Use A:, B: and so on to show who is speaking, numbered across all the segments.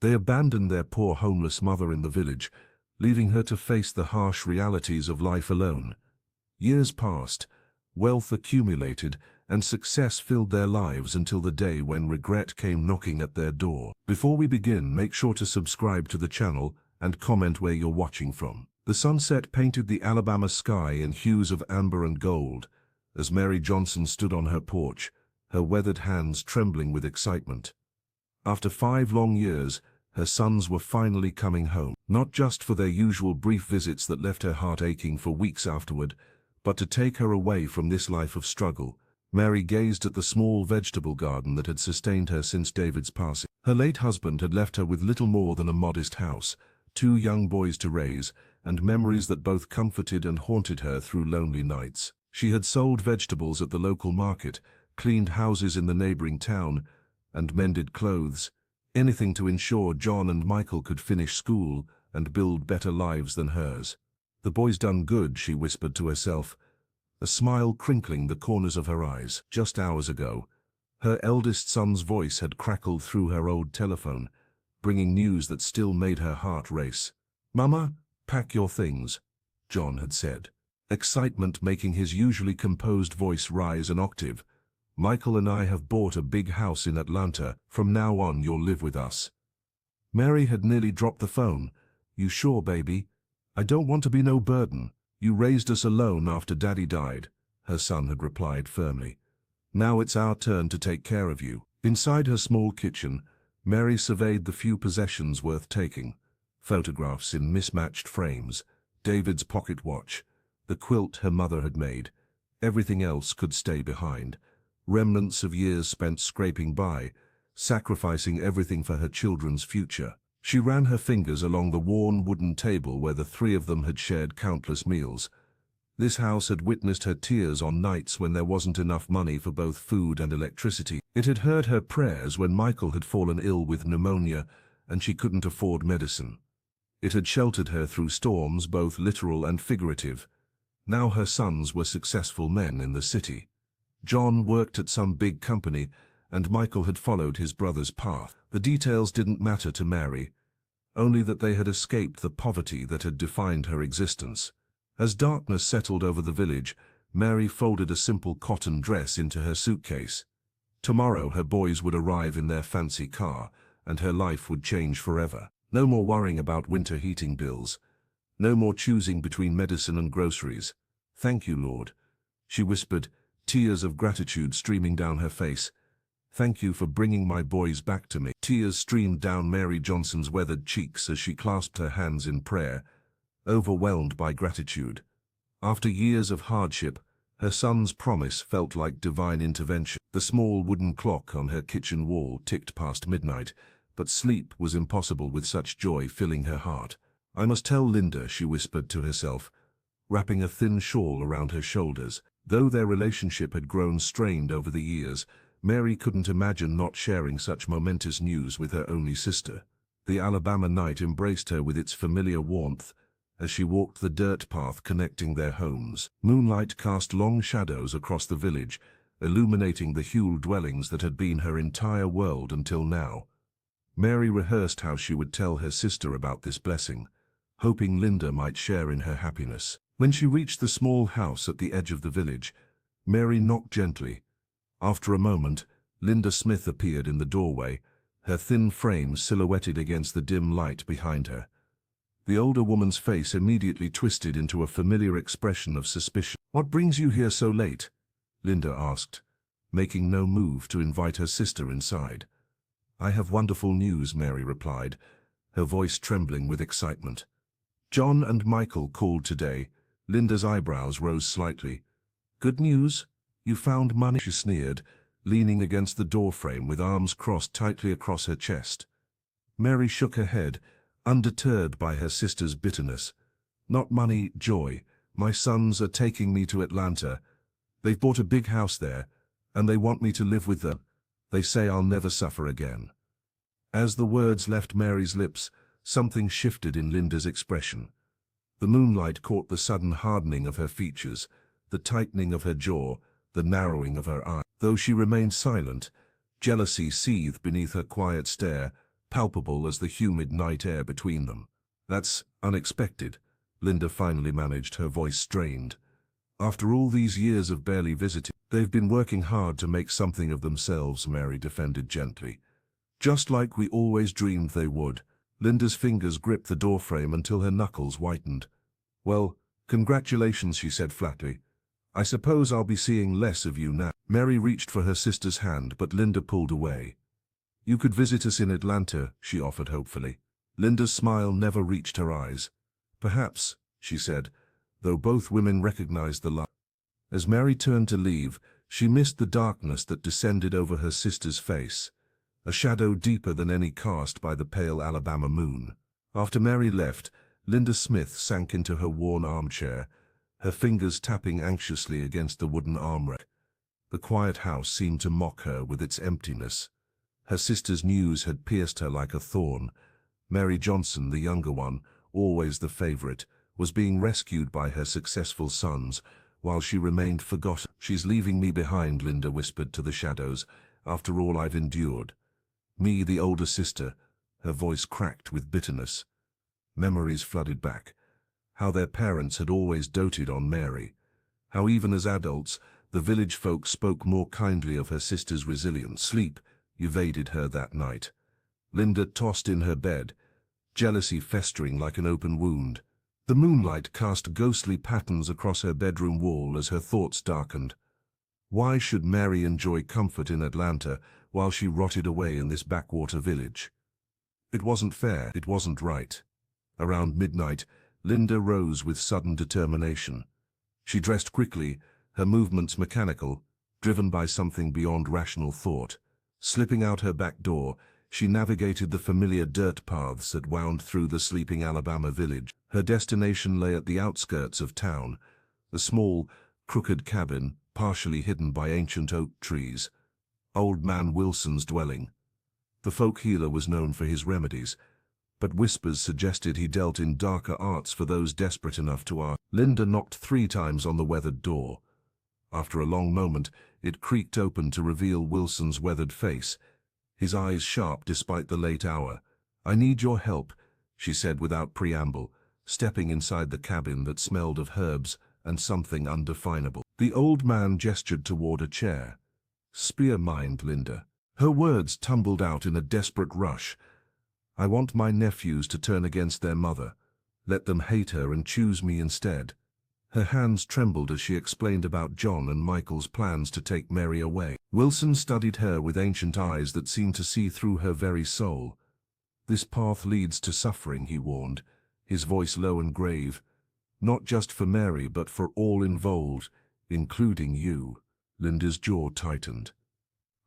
A: They abandoned their poor homeless mother in the village, leaving her to face the harsh realities of life alone. Years passed, wealth accumulated, and success filled their lives until the day when regret came knocking at their door. Before we begin, make sure to subscribe to the channel and comment where you're watching from. The sunset painted the Alabama sky in hues of amber and gold as Mary Johnson stood on her porch, her weathered hands trembling with excitement. After 5 long years, her sons were finally coming home, not just for their usual brief visits that left her heart aching for weeks afterward, but to take her away from this life of struggle. Mary gazed at the small vegetable garden that had sustained her since David's passing. Her late husband had left her with little more than a modest house, 2 young boys to raise, and memories that both comforted and haunted her through lonely nights. She had sold vegetables at the local market, cleaned houses in the neighboring town, and mended clothes, anything to ensure John and Michael could finish school and build better lives than hers. "The boy's done good," she whispered to herself, a smile crinkling the corners of her eyes. Just hours ago, her eldest son's voice had crackled through her old telephone, bringing news that still made her heart race. "Mama, pack your things," John had said, excitement making his usually composed voice rise an octave. "Michael and I have bought a big house in Atlanta. From now on, you'll live with us." Mary had nearly dropped the phone. "You sure, baby? I don't want to be no burden. You raised us alone after Daddy died," her son had replied firmly. "Now it's our turn to take care of you." Inside her small kitchen, Mary surveyed the few possessions worth taking: photographs in mismatched frames, David's pocket watch, the quilt her mother had made. Everything else could stay behind. Remnants of years spent scraping by, sacrificing everything for her children's future. She ran her fingers along the worn wooden table where the 3 of them had shared countless meals. This house had witnessed her tears on nights when there wasn't enough money for both food and electricity. It had heard her prayers when Michael had fallen ill with pneumonia and she couldn't afford medicine. It had sheltered her through storms, both literal and figurative. Now her sons were successful men in the city. John worked at some big company, and Michael had followed his brother's path. The details didn't matter to Mary, only that they had escaped the poverty that had defined her existence. As darkness settled over the village, Mary folded a simple cotton dress into her suitcase. Tomorrow her boys would arrive in their fancy car, and her life would change forever. No more worrying about winter heating bills. No more choosing between medicine and groceries. "Thank you, Lord," she whispered, tears of gratitude streaming down her face. "Thank you for bringing my boys back to me." Tears streamed down Mary Johnson's weathered cheeks as she clasped her hands in prayer, overwhelmed by gratitude. After years of hardship, her son's promise felt like divine intervention. The small wooden clock on her kitchen wall ticked past midnight, but sleep was impossible with such joy filling her heart. "I must tell Linda," she whispered to herself, wrapping a thin shawl around her shoulders. Though their relationship had grown strained over the years, Mary couldn't imagine not sharing such momentous news with her only sister. The Alabama night embraced her with its familiar warmth as she walked the dirt path connecting their homes. Moonlight cast long shadows across the village, illuminating the hued dwellings that had been her entire world until now. Mary rehearsed how she would tell her sister about this blessing, hoping Linda might share in her happiness. When she reached the small house at the edge of the village, Mary knocked gently. After a moment, Linda Smith appeared in the doorway, her thin frame silhouetted against the dim light behind her. The older woman's face immediately twisted into a familiar expression of suspicion. "What brings you here so late?" Linda asked, making no move to invite her sister inside. "I have wonderful news," Mary replied, her voice trembling with excitement. "John and Michael called today." Linda's eyebrows rose slightly. "Good news? You found money?" she sneered, leaning against the doorframe with arms crossed tightly across her chest. Mary shook her head, undeterred by her sister's bitterness. "Not money, joy. My sons are taking me to Atlanta. They've bought a big house there, and they want me to live with them. They say I'll never suffer again." As the words left Mary's lips, something shifted in Linda's expression. The moonlight caught the sudden hardening of her features, the tightening of her jaw, the narrowing of her eyes. Though she remained silent, jealousy seethed beneath her quiet stare, palpable as the humid night air between them. "That's unexpected," Linda finally managed, her voice strained. "After all these years of barely visiting, they've been working hard to make something of themselves," Mary defended gently. "Just like we always dreamed they would." Linda's fingers gripped the doorframe until her knuckles whitened. "Well, congratulations," she said flatly. "I suppose I'll be seeing less of you now." Mary reached for her sister's hand, but Linda pulled away. "You could visit us in Atlanta," she offered hopefully. Linda's smile never reached her eyes. "Perhaps," she said, though both women recognized the lie. As Mary turned to leave, she missed the darkness that descended over her sister's face, a shadow deeper than any cast by the pale Alabama moon. After Mary left, Linda Smith sank into her worn armchair, her fingers tapping anxiously against the wooden armrest. The quiet house seemed to mock her with its emptiness. Her sister's news had pierced her like a thorn. Mary Johnson, the younger one, always the favorite, was being rescued by her successful sons, while she remained forgotten. "She's leaving me behind," Linda whispered to the shadows, "after all I've endured. Me, the older sister," her voice cracked with bitterness. Memories flooded back. How their parents had always doted on Mary. How even as adults, the village folk spoke more kindly of her sister's resilience. Sleep evaded her that night. Linda tossed in her bed, jealousy festering like an open wound. The moonlight cast ghostly patterns across her bedroom wall as her thoughts darkened. Why should Mary enjoy comfort in Atlanta while she rotted away in this backwater village? It wasn't fair, it wasn't right. Around midnight, Linda rose with sudden determination. She dressed quickly, her movements mechanical, driven by something beyond rational thought. Slipping out her back door, she navigated the familiar dirt paths that wound through the sleeping Alabama village. Her destination lay at the outskirts of town, a small, crooked cabin, partially hidden by ancient oak trees. Old Man Wilson's dwelling. The folk healer was known for his remedies, but whispers suggested he dealt in darker arts for those desperate enough to ask. Linda knocked 3 times on the weathered door. After a long moment, it creaked open to reveal Wilson's weathered face, his eyes sharp despite the late hour. "I need your help," she said without preamble, stepping inside the cabin that smelled of herbs and something undefinable. The old man gestured toward a chair. "Spear mind, Linda." Her words tumbled out in a desperate rush. "I want my nephews to turn against their mother. Let them hate her and choose me instead." Her hands trembled as she explained about John and Michael's plans to take Mary away. Wilson studied her with ancient eyes that seemed to see through her very soul. "This path leads to suffering," he warned, his voice low and grave. "Not just for Mary, but for all involved, including you." Linda's jaw tightened.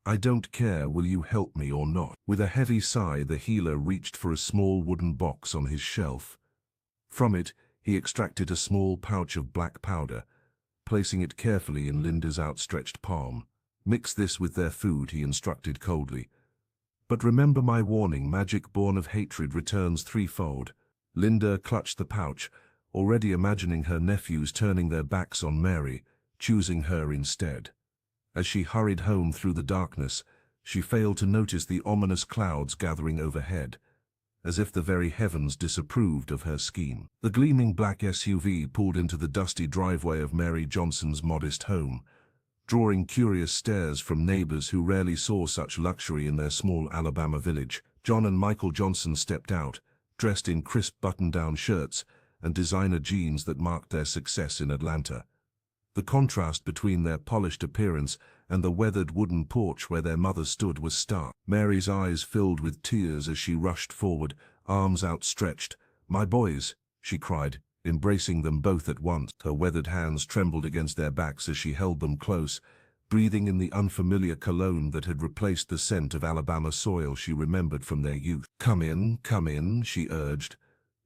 A: "I don't care, will you help me or not?" With a heavy sigh, the healer reached for a small wooden box on his shelf. From it, he extracted a small pouch of black powder, placing it carefully in Linda's outstretched palm. "Mix this with their food," he instructed coldly. "But remember my warning, magic born of hatred returns threefold." Linda clutched the pouch, already imagining her nephews turning their backs on Mary, choosing her instead. As she hurried home through the darkness, she failed to notice the ominous clouds gathering overhead, as if the very heavens disapproved of her scheme. The gleaming black SUV pulled into the dusty driveway of Mary Johnson's modest home, drawing curious stares from neighbors who rarely saw such luxury in their small Alabama village. John and Michael Johnson stepped out, dressed in crisp button-down shirts and designer jeans that marked their success in Atlanta. The contrast between their polished appearance and the weathered wooden porch where their mother stood was stark. Mary's eyes filled with tears as she rushed forward, arms outstretched. "My boys," she cried, embracing them both at once. Her weathered hands trembled against their backs as she held them close, breathing in the unfamiliar cologne that had replaced the scent of Alabama soil she remembered from their youth. Come in," she urged,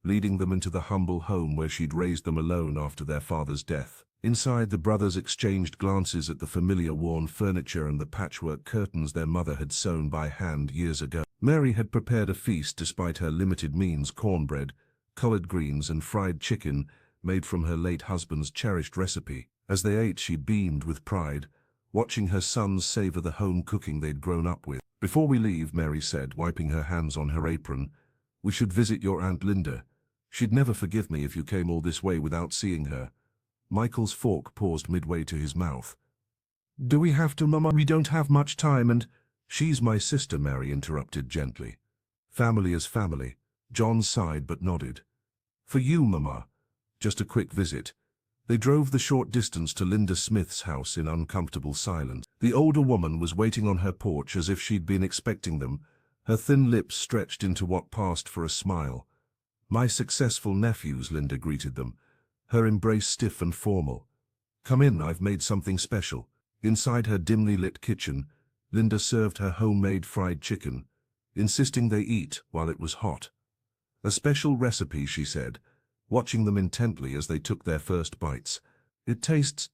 A: leading them into the humble home where she'd raised them alone after their father's death. Inside, the brothers exchanged glances at the familiar worn furniture and the patchwork curtains their mother had sewn by hand years ago. Mary had prepared a feast despite her limited means: cornbread, collard greens, and fried chicken made from her late husband's cherished recipe. As they ate, she beamed with pride, watching her sons savor the home cooking they'd grown up with. "Before we leave," Mary said, wiping her hands on her apron, "we should visit your Aunt Linda. She'd never forgive me if you came all this way without seeing her." Michael's fork paused midway to his mouth. "Do we have to, Mama? We don't have much time and—" "She's my sister," Mary interrupted gently. "Family is family." John sighed but nodded. "For you, Mama. Just a quick visit." They drove the short distance to Linda Smith's house in uncomfortable silence. The older woman was waiting on her porch as if she'd been expecting them, her thin lips stretched into what passed for a smile. "My successful nephews," Linda greeted them, her embrace stiff and formal. "Come in, I've made something special." Inside her dimly lit kitchen, Linda served her homemade fried chicken, insisting they eat while it was hot. "A special recipe," she said, watching them intently as they took their first bites. "It tastes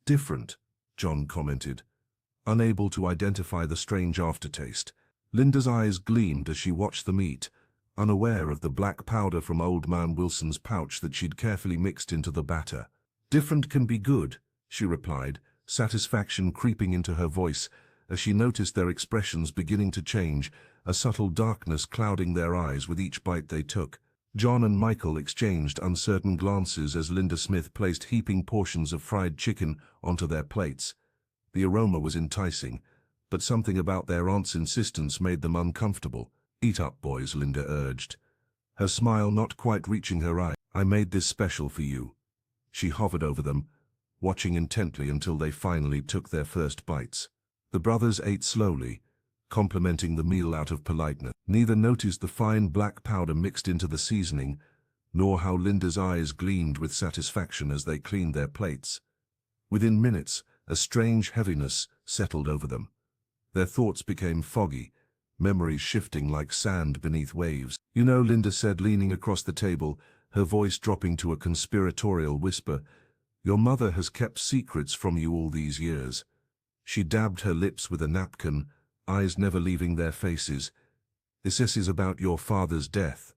A: different," John commented, unable to identify the strange aftertaste. Linda's eyes gleamed as she watched them eat, unaware of the black powder from Old Man Wilson's pouch that she'd carefully mixed into the batter. "Different can be good," she replied, satisfaction creeping into her voice as she noticed their expressions beginning to change, a subtle darkness clouding their eyes with each bite they took. John and Michael exchanged uncertain glances as Linda Smith placed heaping portions of fried chicken onto their plates. The aroma was enticing, but something about their aunt's insistence made them uncomfortable. "Eat up, boys," Linda urged, her smile not quite reaching her eye. "I made this special for you." She hovered over them, watching intently until they finally took their first bites. The brothers ate slowly, complimenting the meal out of politeness. Neither noticed the fine black powder mixed into the seasoning, nor how Linda's eyes gleamed with satisfaction as they cleaned their plates. Within minutes, a strange heaviness settled over them. Their thoughts became foggy, memories shifting like sand beneath waves. "You know," Linda said, leaning across the table, her voice dropping to a conspiratorial whisper, "your mother has kept secrets from you all these years." She dabbed her lips with a napkin, eyes never leaving their faces. "This is about your father's death."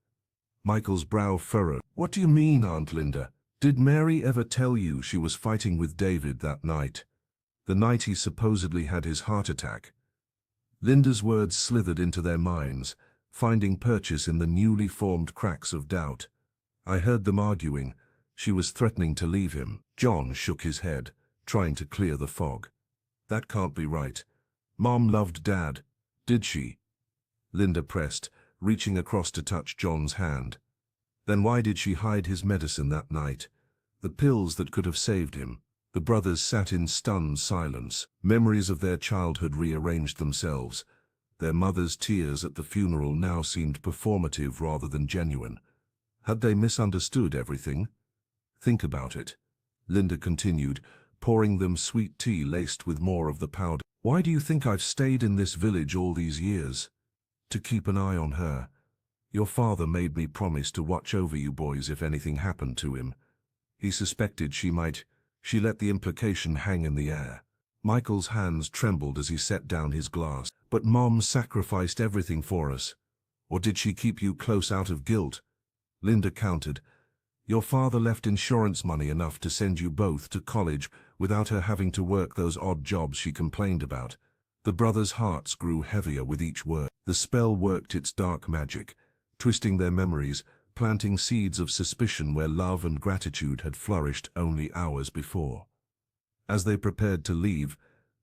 A: Michael's brow furrowed. "What do you mean, Aunt Linda? Did Mary ever tell you she was fighting with David that night? The night he supposedly had his heart attack?" Linda's words slithered into their minds, finding purchase in the newly formed cracks of doubt. "I heard them arguing. She was threatening to leave him." John shook his head, trying to clear the fog. "That can't be right. Mom loved Dad. Did she?" Linda pressed, reaching across to touch John's hand. "Then why did she hide his medicine that night? The pills that could have saved him?" The brothers sat in stunned silence. Memories of their childhood rearranged themselves. Their mother's tears at the funeral now seemed performative rather than genuine. Had they misunderstood everything? "Think about it," Linda continued, pouring them sweet tea laced with more of the powder. "Why do you think I've stayed in this village all these years? To keep an eye on her. Your father made me promise to watch over you boys if anything happened to him. He suspected she might. She let the implication hang in the air." Michael's hands trembled as he set down his glass. "But Mom sacrificed everything for us. Or did she keep you close out of guilt?" Linda countered. "Your father left insurance money enough to send you both to college without her having to work those odd jobs she complained about." The brothers' hearts grew heavier with each word. The spell worked its dark magic, twisting their memories, planting seeds of suspicion where love and gratitude had flourished only hours before. As they prepared to leave,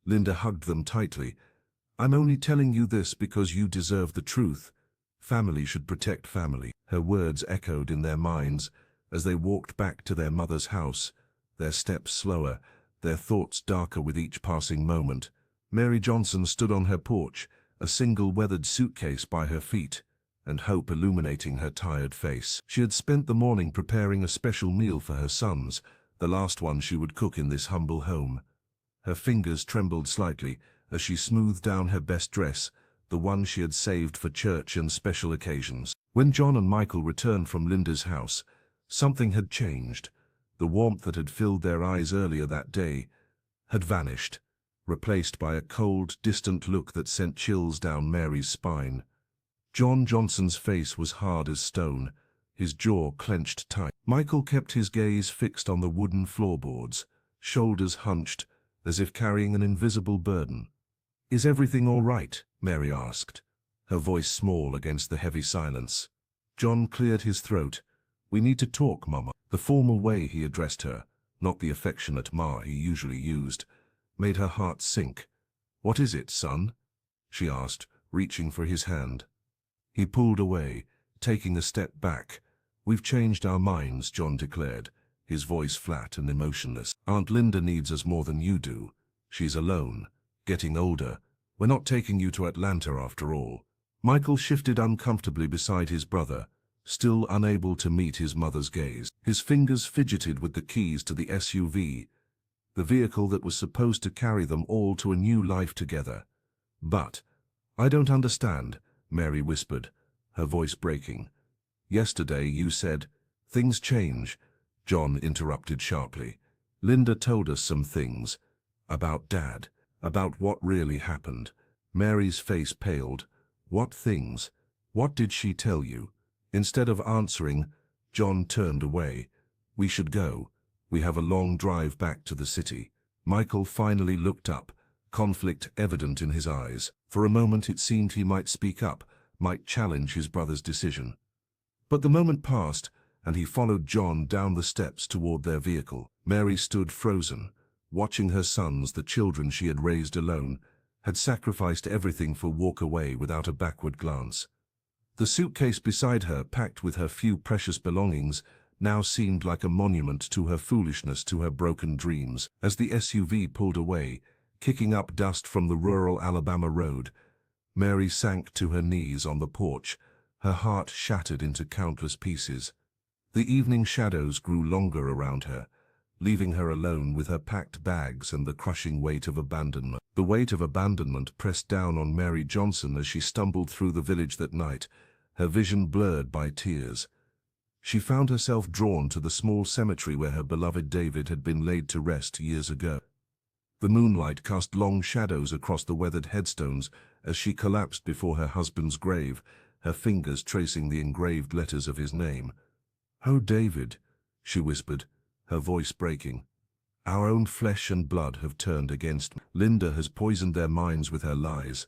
A: Linda hugged them tightly. "I'm only telling you this because you deserve the truth. Family should protect family." Her words echoed in their minds as they walked back to their mother's house, their steps slower, their thoughts darker with each passing moment. Mary Johnson stood on her porch, a single weathered suitcase by her feet, and hope illuminating her tired face. She had spent the morning preparing a special meal for her sons, the last one she would cook in this humble home. Her fingers trembled slightly as she smoothed down her best dress, the one she had saved for church and special occasions. When John and Michael returned from Linda's house, something had changed. The warmth that had filled their eyes earlier that day had vanished, replaced by a cold, distant look that sent chills down Mary's spine. John Johnson's face was hard as stone, his jaw clenched tight. Michael kept his gaze fixed on the wooden floorboards, shoulders hunched, as if carrying an invisible burden. "Is everything all right?" Mary asked, her voice small against the heavy silence. John cleared his throat. "We need to talk, Mama." The formal way he addressed her, not the affectionate ma he usually used, made her heart sink. "What is it, son?" she asked, reaching for his hand. He pulled away, taking a step back. "We've changed our minds," John declared, his voice flat and emotionless. "Aunt Linda needs us more than you do. She's alone, getting older. We're not taking you to Atlanta after all." Michael shifted uncomfortably beside his brother, still unable to meet his mother's gaze. His fingers fidgeted with the keys to the SUV, the vehicle that was supposed to carry them all to a new life together. "But, I don't understand," Mary whispered, her voice breaking. "Yesterday you said, things change," John interrupted sharply. "Linda told us some things. About Dad. About what really happened." Mary's face paled. "What things? What did she tell you?" Instead of answering, John turned away. "We should go. We have a long drive back to the city." Michael finally looked up, conflict evident in his eyes. For a moment it seemed he might speak up, might challenge his brother's decision. But the moment passed, and he followed John down the steps toward their vehicle. Mary stood frozen, watching her sons, the children she had raised alone, had sacrificed everything for walk away without a backward glance. The suitcase beside her, packed with her few precious belongings, now seemed like a monument to her foolishness, to her broken dreams. As the SUV pulled away, kicking up dust from the rural Alabama road, Mary sank to her knees on the porch, her heart shattered into countless pieces. The evening shadows grew longer around her, leaving her alone with her packed bags and the crushing weight of abandonment. The weight of abandonment pressed down on Mary Johnson as she stumbled through the village that night, her vision blurred by tears. She found herself drawn to the small cemetery where her beloved David had been laid to rest years ago. The moonlight cast long shadows across the weathered headstones as she collapsed before her husband's grave, her fingers tracing the engraved letters of his name. "Oh, David," she whispered, her voice breaking. "Our own flesh and blood have turned against me. Linda has poisoned their minds with her lies."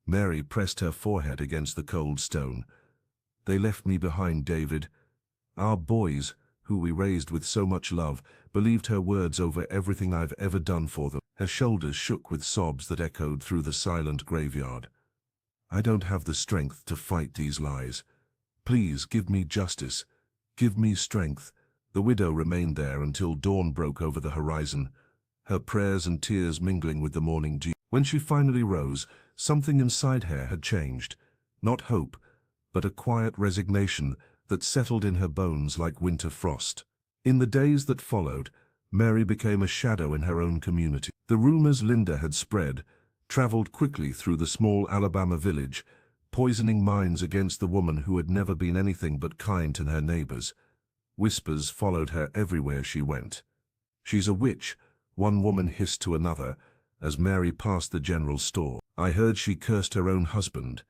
A: Mary pressed her forehead against the cold stone. "They left me behind, David. Our boys, who we raised with so much love, believed her words over everything I've ever done for them." Her shoulders shook with sobs that echoed through the silent graveyard. "I don't have the strength to fight these lies. Please give me justice. Give me strength." The widow remained there until dawn broke over the horizon, her prayers and tears mingling with the morning dew. When she finally rose, something inside her had changed. Not hope, but a quiet resignation that settled in her bones like winter frost. In the days that followed, Mary became a shadow in her own community. The rumors Linda had spread traveled quickly through the small Alabama village, poisoning minds against the woman who had never been anything but kind to her neighbors. Whispers followed her everywhere she went. "She's a witch," one woman hissed to another as Mary passed the general store. "I heard she cursed her own husband,"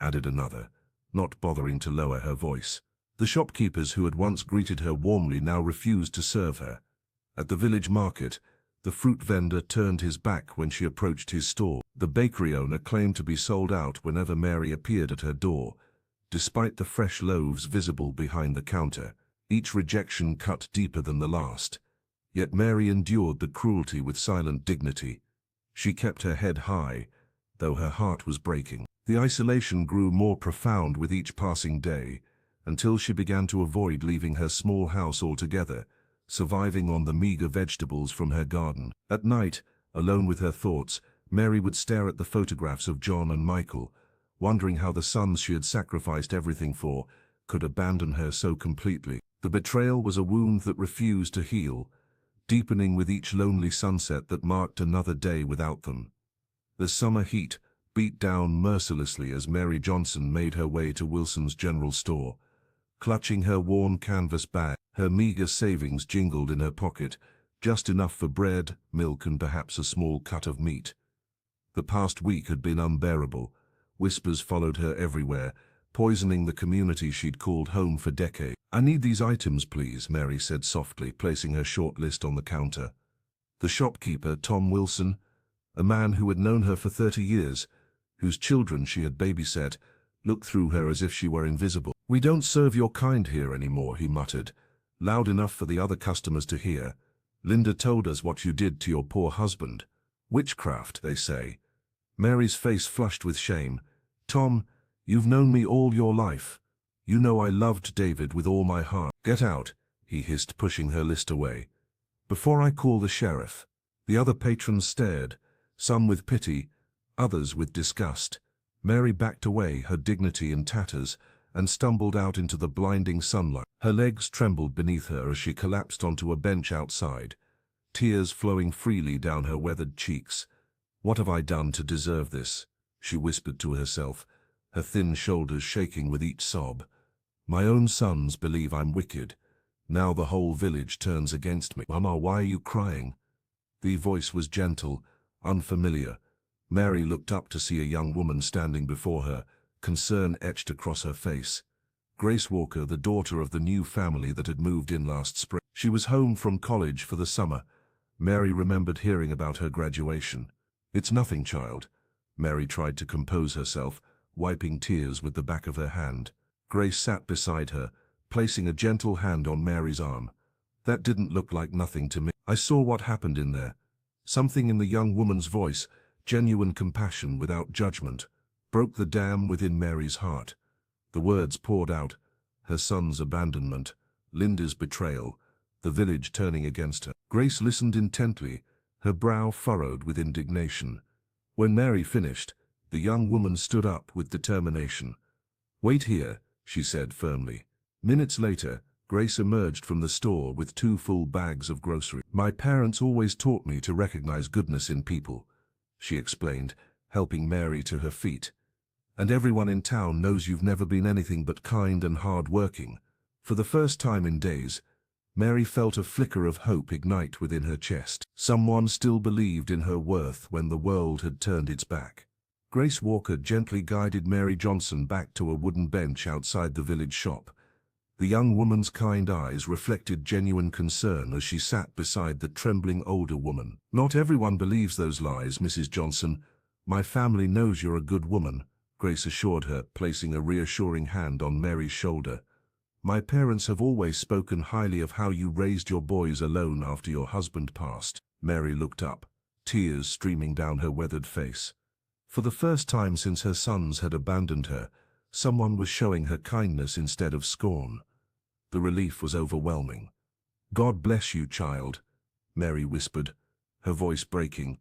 A: added another, not bothering to lower her voice. The shopkeepers who had once greeted her warmly now refused to serve her. At the village market, the fruit vendor turned his back when she approached his store. The bakery owner claimed to be sold out whenever Mary appeared at her door, despite the fresh loaves visible behind the counter. Each rejection cut deeper than the last. Yet Mary endured the cruelty with silent dignity. She kept her head high, though her heart was breaking. The isolation grew more profound with each passing day, until she began to avoid leaving her small house altogether, surviving on the meager vegetables from her garden. At night, alone with her thoughts, Mary would stare at the photographs of John and Michael, wondering how the sons she had sacrificed everything for could abandon her so completely. The betrayal was a wound that refused to heal, deepening with each lonely sunset that marked another day without them. The summer heat beat down mercilessly as Mary Johnson made her way to Wilson's General Store. Clutching her worn canvas bag, her meager savings jingled in her pocket, just enough for bread, milk, and perhaps a small cut of meat. The past week had been unbearable. Whispers followed her everywhere, poisoning the community she'd called home for decades. "I need these items, please," Mary said softly, placing her short list on the counter. The shopkeeper, Tom Wilson, a man who had known her for 30 years, whose children she had babysat, looked through her as if she were invisible. "We don't serve your kind here anymore," he muttered, loud enough for the other customers to hear. "Linda told us what you did to your poor husband. Witchcraft, they say." Mary's face flushed with shame. "Tom, you've known me all your life. You know I loved David with all my heart." "Get out," he hissed, pushing her list away, "before I call the sheriff." The other patrons stared, some with pity, others with disgust. Mary backed away, her dignity in tatters, and stumbled out into the blinding sunlight. Her legs trembled beneath her as she collapsed onto a bench outside, tears flowing freely down her weathered cheeks. "What have I done to deserve this?" she whispered to herself, her thin shoulders shaking with each sob. "My own sons believe I'm wicked. Now the whole village turns against me." "Mama, why are you crying?" The voice was gentle, unfamiliar. Mary looked up to see a young woman standing before her, concern etched across her face. Grace Walker, the daughter of the new family that had moved in last spring. She was home from college for the summer. Mary remembered hearing about her graduation. "It's nothing, child." Mary tried to compose herself, wiping tears with the back of her hand. Grace sat beside her, placing a gentle hand on Mary's arm. "That didn't look like nothing to me. I saw what happened in there." Something in the young woman's voice, genuine compassion without judgment, broke the dam within Mary's heart. The words poured out: her son's abandonment, Linda's betrayal, the village turning against her. Grace listened intently, her brow furrowed with indignation. When Mary finished, the young woman stood up with determination. "Wait here," she said firmly. Minutes later, Grace emerged from the store with 2 full bags of groceries. "My parents always taught me to recognize goodness in people," she explained, helping Mary to her feet. "And everyone in town knows you've never been anything but kind and hard-working." For the first time in days, Mary felt a flicker of hope ignite within her chest. Someone still believed in her worth when the world had turned its back. Grace Walker gently guided Mary Johnson back to a wooden bench outside the village shop. The young woman's kind eyes reflected genuine concern as she sat beside the trembling older woman. "Not everyone believes those lies, Mrs. Johnson. My family knows you're a good woman," Grace assured her, placing a reassuring hand on Mary's shoulder. "My parents have always spoken highly of how you raised your boys alone after your husband passed." Mary looked up, tears streaming down her weathered face. For the first time since her sons had abandoned her, someone was showing her kindness instead of scorn. The relief was overwhelming. "God bless you, child," Mary whispered, her voice breaking.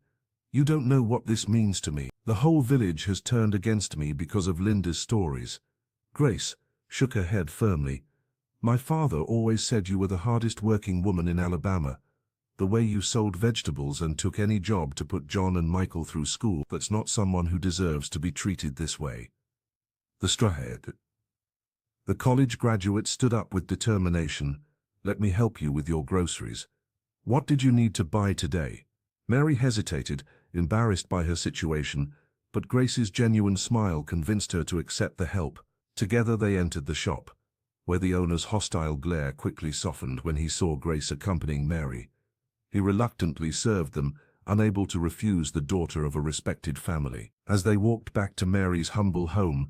A: "You don't know what this means to me. The whole village has turned against me because of Linda's stories." Grace shook her head firmly. "My father always said you were the hardest working woman in Alabama. The way you sold vegetables and took any job to put John and Michael through school, that's not someone who deserves to be treated this way." The strawhead. The college graduate stood up with determination. "Let me help you with your groceries. What did you need to buy today?" Mary hesitated, embarrassed by her situation, but Grace's genuine smile convinced her to accept the help. Together they entered the shop, where the owner's hostile glare quickly softened when he saw Grace accompanying Mary. He reluctantly served them, unable to refuse the daughter of a respected family. As they walked back to Mary's humble home,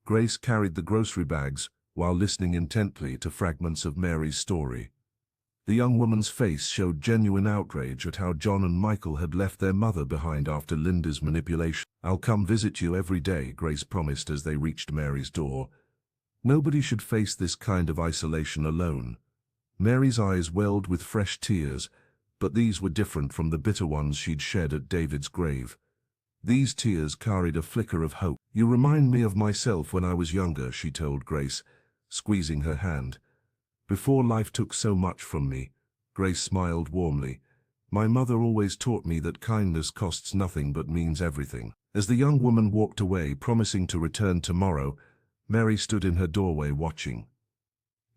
A: Grace carried the grocery bags while listening intently to fragments of Mary's story. The young woman's face showed genuine outrage at how John and Michael had left their mother behind after Linda's manipulation. "I'll come visit you every day," Grace promised as they reached Mary's door. Nobody should face this kind of isolation alone. Mary's eyes welled with fresh tears, but these were different from the bitter ones she'd shed at David's grave. These tears carried a flicker of hope. "You remind me of myself when I was younger," she told Grace, squeezing her hand. "Before life took so much from me." Grace smiled warmly. "My mother always taught me that kindness costs nothing but means everything." As the young woman walked away, promising to return tomorrow, Mary stood in her doorway watching.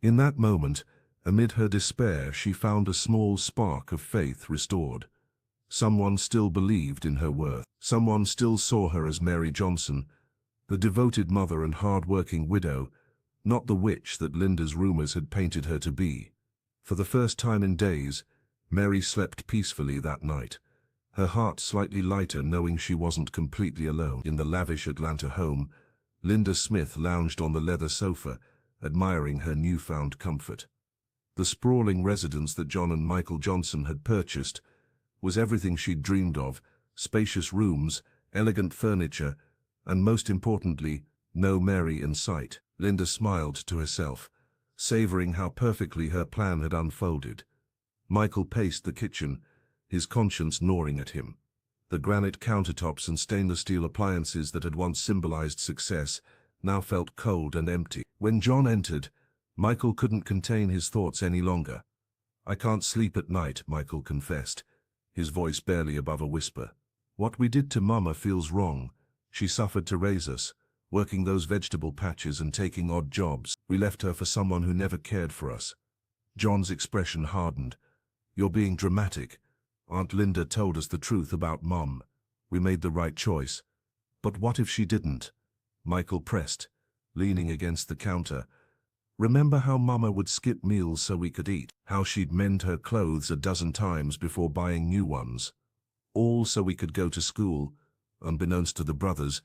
A: In that moment, amid her despair, she found a small spark of faith restored. Someone still believed in her worth. Someone still saw her as Mary Johnson, the devoted mother and hard-working widow, not the witch that Linda's rumors had painted her to be. For the first time in days, Mary slept peacefully that night, her heart slightly lighter knowing she wasn't completely alone. In the lavish Atlanta home, Linda Smith lounged on the leather sofa, admiring her newfound comfort. The sprawling residence that John and Michael Johnson had purchased was everything she'd dreamed of: spacious rooms, elegant furniture, and most importantly, no Mary in sight. Linda smiled to herself, savoring how perfectly her plan had unfolded. Michael paced the kitchen, his conscience gnawing at him. The granite countertops and stainless steel appliances that had once symbolized success now felt cold and empty. When John entered, Michael couldn't contain his thoughts any longer. "I can't sleep at night," Michael confessed, his voice barely above a whisper. "What we did to Mama feels wrong. She suffered to raise us, working those vegetable patches and taking odd jobs. We left her for someone who never cared for us." John's expression hardened. "You're being dramatic. Aunt Linda told us the truth about Mom. We made the right choice. But what if she didn't?" Michael pressed, leaning against the counter. "Remember how Mama would skip meals so we could eat? How she'd mend her clothes a dozen times before buying new ones? All so we could go to school." Unbeknownst to the brothers,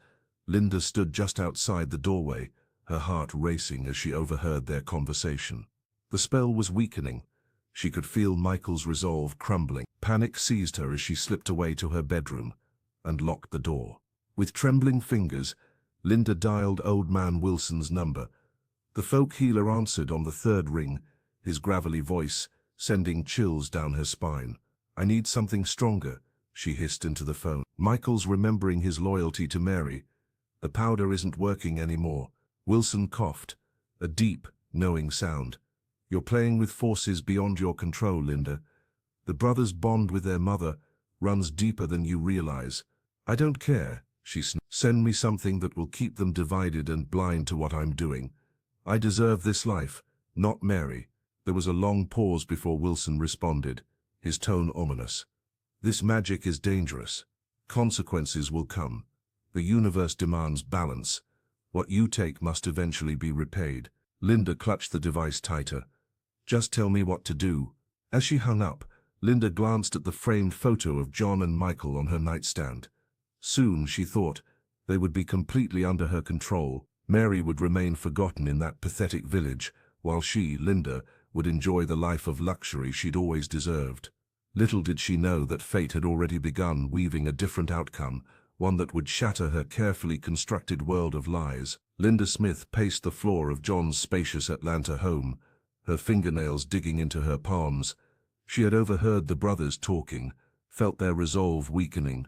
A: Linda stood just outside the doorway, her heart racing as she overheard their conversation. The spell was weakening. She could feel Michael's resolve crumbling. Panic seized her as she slipped away to her bedroom and locked the door. With trembling fingers, Linda dialed Old Man Wilson's number. The folk healer answered on the third ring, his gravelly voice sending chills down her spine. "I need something stronger," she hissed into the phone. Michael's remembering his loyalty to Mary. "The powder isn't working anymore." Wilson coughed, a deep, knowing sound. "You're playing with forces beyond your control, Linda. The brothers' bond with their mother runs deeper than you realize." "I don't care," she snapped. "Send me something that will keep them divided and blind to what I'm doing. I deserve this life, not Mary." There was a long pause before Wilson responded, his tone ominous. "This magic is dangerous. Consequences will come. The universe demands balance. What you take must eventually be repaid." Linda clutched the device tighter. "Just tell me what to do." As she hung up, Linda glanced at the framed photo of John and Michael on her nightstand. Soon, she thought, they would be completely under her control. Mary would remain forgotten in that pathetic village, while she, Linda, would enjoy the life of luxury she'd always deserved. Little did she know that fate had already begun weaving a different outcome, one that would shatter her carefully constructed world of lies. Linda Smith paced the floor of John's spacious Atlanta home, her fingernails digging into her palms. She had overheard the brothers talking, felt their resolve weakening.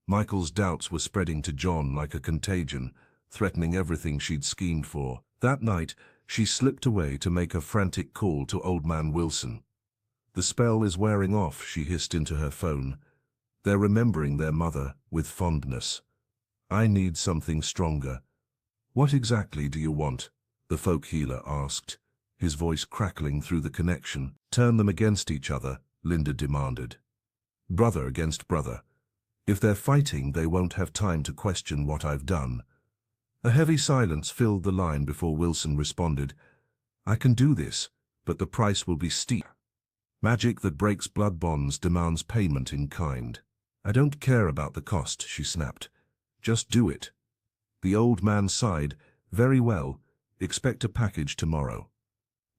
A: Michael's doubts were spreading to John like a contagion, threatening everything she'd schemed for. That night, she slipped away to make a frantic call to Old Man Wilson. "The spell is wearing off," she hissed into her phone. "They're remembering their mother with fondness. I need something stronger." "What exactly do you want?" the folk healer asked, his voice crackling through the connection. "Turn them against each other," Linda demanded. "Brother against brother. If they're fighting, they won't have time to question what I've done." A heavy silence filled the line before Wilson responded. "I can do this, but the price will be steep. Magic that breaks blood bonds demands payment in kind." "I don't care about the cost," she snapped. "Just do it." The old man sighed. "Very well, expect a package tomorrow.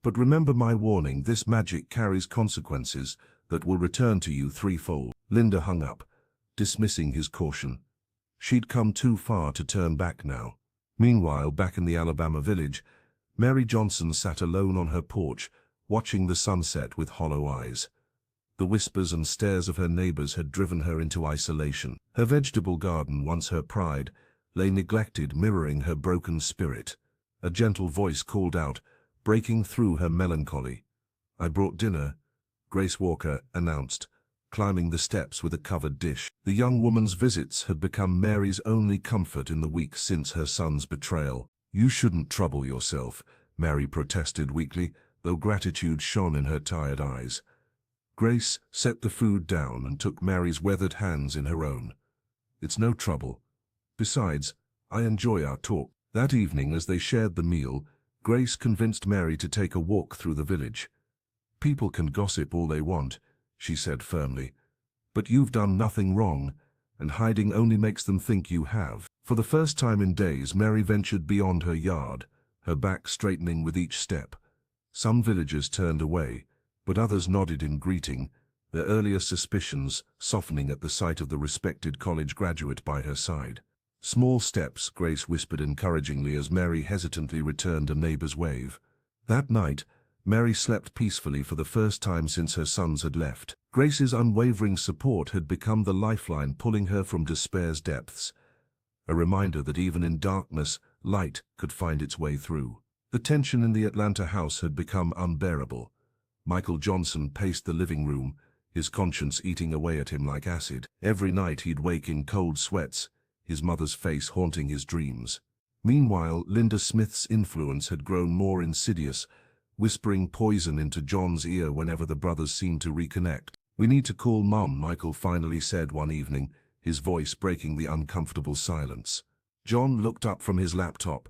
A: But remember my warning, this magic carries consequences that will return to you threefold." Linda hung up, dismissing his caution. She'd come too far to turn back now. Meanwhile, back in the Alabama village, Mary Johnson sat alone on her porch, watching the sunset with hollow eyes. The whispers and stares of her neighbors had driven her into isolation. Her vegetable garden, once her pride, lay neglected, mirroring her broken spirit. A gentle voice called out, breaking through her melancholy. "I brought dinner," Grace Walker announced, climbing the steps with a covered dish. The young woman's visits had become Mary's only comfort in the weeks since her son's betrayal. "You shouldn't trouble yourself," Mary protested weakly, though gratitude shone in her tired eyes. Grace set the food down and took Mary's weathered hands in her own. "It's no trouble. Besides, I enjoy our talk." That evening, as they shared the meal, Grace convinced Mary to take a walk through the village. "People can gossip all they want. she said firmly. "But you've done nothing wrong, and hiding only makes them think you have." For the first time in days, Mary ventured beyond her yard, her back straightening with each step. Some villagers turned away, but others nodded in greeting, their earlier suspicions softening at the sight of the respected college graduate by her side. "Small steps," Grace whispered encouragingly as Mary hesitantly returned a neighbor's wave. That night, Mary slept peacefully for the first time since her sons had left. Grace's unwavering support had become the lifeline pulling her from despair's depths, a reminder that even in darkness, light could find its way through. The tension in the Atlanta house had become unbearable. Michael Johnson paced the living room, his conscience eating away at him like acid. Every night he'd wake in cold sweats, his mother's face haunting his dreams. Meanwhile, Linda Smith's influence had grown more insidious, whispering poison into John's ear whenever the brothers seemed to reconnect. "We need to call Mom," Michael finally said one evening, his voice breaking the uncomfortable silence. John looked up from his laptop,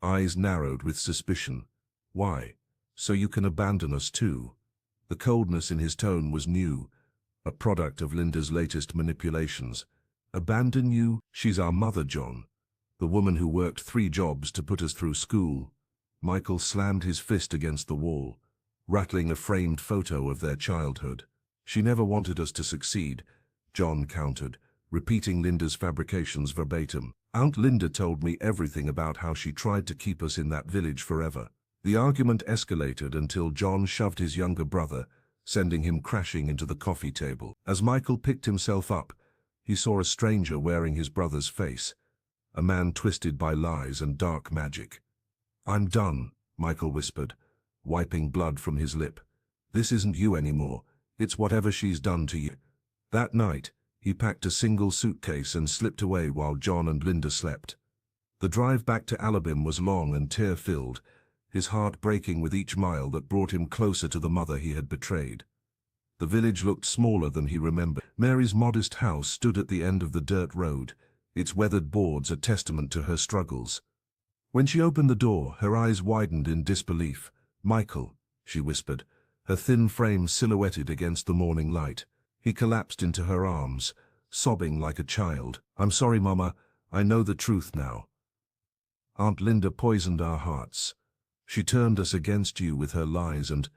A: eyes narrowed with suspicion. "Why? So you can abandon us too?" The coldness in his tone was new, a product of Linda's latest manipulations. "Abandon you? She's our mother, John. The woman who worked 3 jobs to put us through school." Michael slammed his fist against the wall, rattling a framed photo of their childhood. "She never wanted us to succeed," John countered, repeating Linda's fabrications verbatim. "Aunt Linda told me everything about how she tried to keep us in that village forever." The argument escalated until John shoved his younger brother, sending him crashing into the coffee table. As Michael picked himself up, he saw a stranger wearing his brother's face, a man twisted by lies and dark magic. "I'm done," Michael whispered, wiping blood from his lip. "This isn't you anymore. It's whatever she's done to you." That night, he packed a single suitcase and slipped away while John and Linda slept. The drive back to Alabama was long and tear-filled, his heart breaking with each mile that brought him closer to the mother he had betrayed. The village looked smaller than he remembered. Mary's modest house stood at the end of the dirt road, its weathered boards a testament to her struggles. When she opened the door, her eyes widened in disbelief. "Michael," she whispered, her thin frame silhouetted against the morning light. He collapsed into her arms, sobbing like a child. "I'm sorry, Mama. I know the truth now. Aunt Linda poisoned our hearts. She turned us against you with her lies and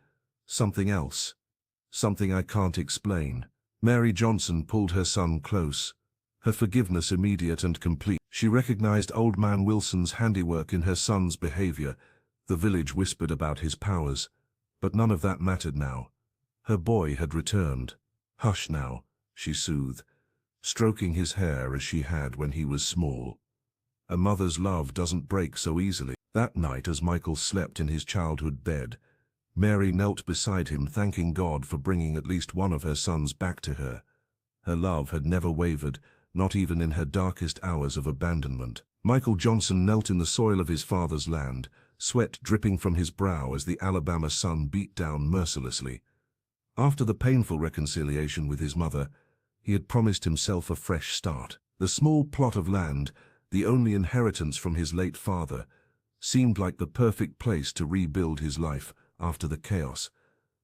A: something else. Something I can't explain." Mary Johnson pulled her son close, her forgiveness immediate and complete. She recognized Old Man Wilson's handiwork in her son's behavior. The village whispered about his powers, but none of that mattered now. Her boy had returned. "Hush now," she soothed, stroking his hair as she had when he was small. "A mother's love doesn't break so easily." That night, as Michael slept in his childhood bed, Mary knelt beside him, thanking God for bringing at least one of her sons back to her. Her love had never wavered, not even in her darkest hours of abandonment. Michael Johnson knelt in the soil of his father's land, sweat dripping from his brow as the Alabama sun beat down mercilessly. After the painful reconciliation with his mother, he had promised himself a fresh start. The small plot of land, the only inheritance from his late father, seemed like the perfect place to rebuild his life after the chaos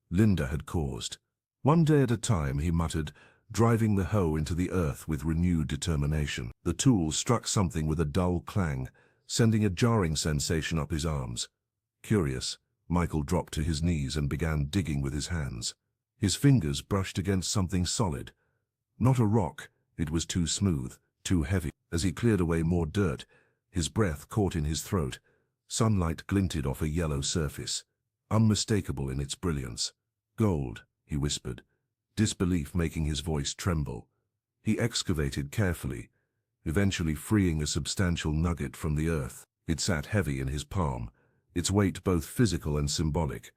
A: Linda had caused. "One day at a time," he muttered, driving the hoe into the earth with renewed determination. The tool struck something with a dull clang, sending a jarring sensation up his arms. Curious, Michael dropped to his knees and began digging with his hands. His fingers brushed against something solid. Not a rock, it was too smooth, too heavy. As he cleared away more dirt, his breath caught in his throat. Sunlight glinted off a yellow surface, unmistakable in its brilliance. "Gold," he whispered, disbelief making his voice tremble. He excavated carefully, eventually freeing a substantial nugget from the earth. It sat heavy in his palm, its weight both physical and symbolic.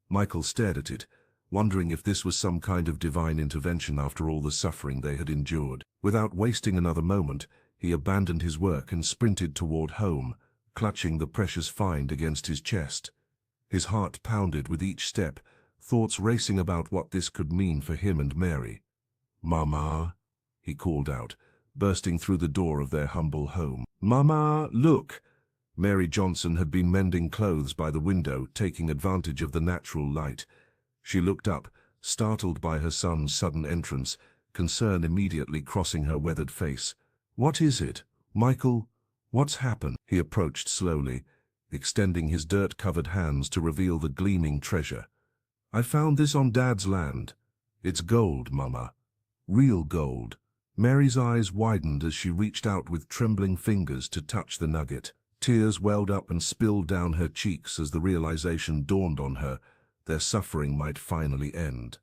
A: Michael stared at it, wondering if this was some kind of divine intervention after all the suffering they had endured. Without wasting another moment, he abandoned his work and sprinted toward home, clutching the precious find against his chest. His heart pounded with each step, thoughts racing about what this could mean for him and Mary. "Mama," he called out, bursting through the door of their humble home. "Mama, look!" Mary Johnson had been mending clothes by the window, taking advantage of the natural light. She looked up, startled by her son's sudden entrance, concern immediately crossing her weathered face. "What is it, Michael? What's happened?" He approached slowly, extending his dirt-covered hands to reveal the gleaming treasure. "I found this on Dad's land. It's gold, Mama. Real gold." Mary's eyes widened as she reached out with trembling fingers to touch the nugget. Tears welled up and spilled down her cheeks as the realization dawned on her their suffering might finally end.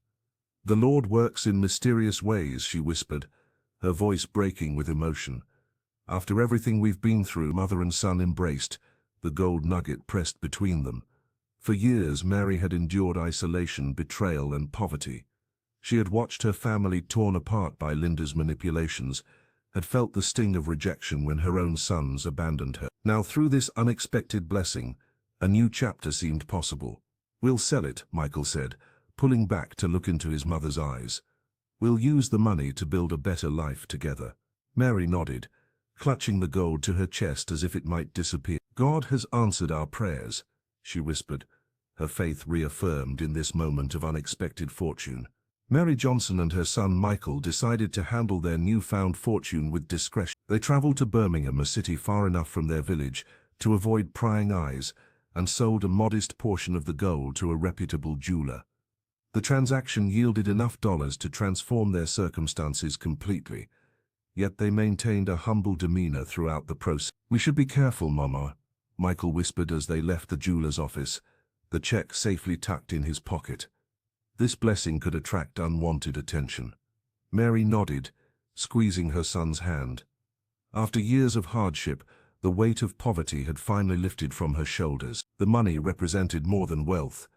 A: "The Lord works in mysterious ways," she whispered, her voice breaking with emotion. "After everything we've been through," mother and son embraced, the gold nugget pressed between them. For years, Mary had endured isolation, betrayal, and poverty. She had watched her family torn apart by Linda's manipulations, had felt the sting of rejection when her own sons abandoned her. Now, through this unexpected blessing, a new chapter seemed possible. "We'll sell it," Michael said, pulling back to look into his mother's eyes. "We'll use the money to build a better life together." Mary nodded, clutching the gold to her chest as if it might disappear. "God has answered our prayers," she whispered, her faith reaffirmed in this moment of unexpected fortune. Mary Johnson and her son Michael decided to handle their newfound fortune with discretion. They traveled to Birmingham, a city far enough from their village to avoid prying eyes, and sold a modest portion of the gold to a reputable jeweler. The transaction yielded enough dollars to transform their circumstances completely, yet they maintained a humble demeanor throughout the process. "We should be careful, Mama," Michael whispered as they left the jeweler's office, the check safely tucked in his pocket. This blessing could attract unwanted attention. Mary nodded, squeezing her son's hand. After years of hardship, the weight of poverty had finally lifted from her shoulders. The money represented more than wealth.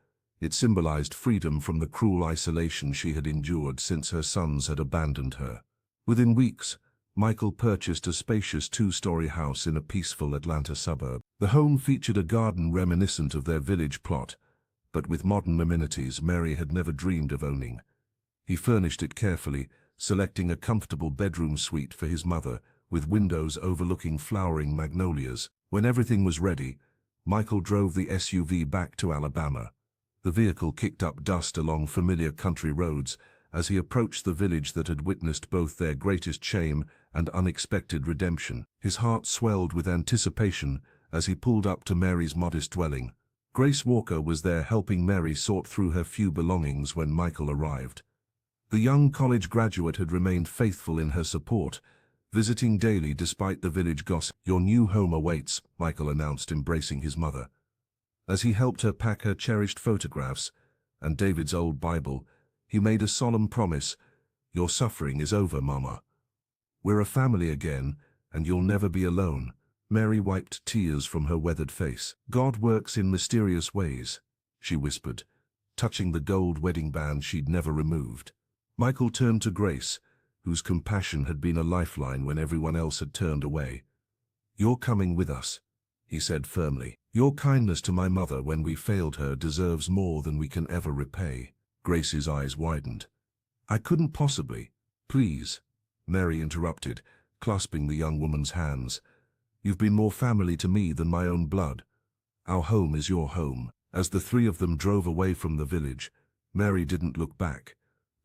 A: It symbolized freedom from the cruel isolation she had endured since her sons had abandoned her. Within weeks, Michael purchased a spacious two-story house in a peaceful Atlanta suburb. The home featured a garden reminiscent of their village plot, but with modern amenities Mary had never dreamed of owning. He furnished it carefully, selecting a comfortable bedroom suite for his mother, with windows overlooking flowering magnolias. When everything was ready, Michael drove the SUV back to Alabama. The vehicle kicked up dust along familiar country roads as he approached the village that had witnessed both their greatest shame and unexpected redemption. His heart swelled with anticipation as he pulled up to Mary's modest dwelling. Grace Walker was there helping Mary sort through her few belongings when Michael arrived. The young college graduate had remained faithful in her support, visiting daily despite the village gossip. "Your new home awaits," Michael announced, embracing his mother. As he helped her pack her cherished photographs and David's old Bible, he made a solemn promise. "Your suffering is over, Mama. We're a family again, and you'll never be alone." Mary wiped tears from her weathered face. "God works in mysterious ways," she whispered, touching the gold wedding band she'd never removed. Michael turned to Grace, whose compassion had been a lifeline when everyone else had turned away. "You're coming with us," he said firmly. "Your kindness to my mother when we failed her deserves more than we can ever repay." Grace's eyes widened. "I couldn't possibly." "Please," Mary interrupted, clasping the young woman's hands. "You've been more family to me than my own blood. Our home is your home." As the three of them drove away from the village, Mary didn't look back.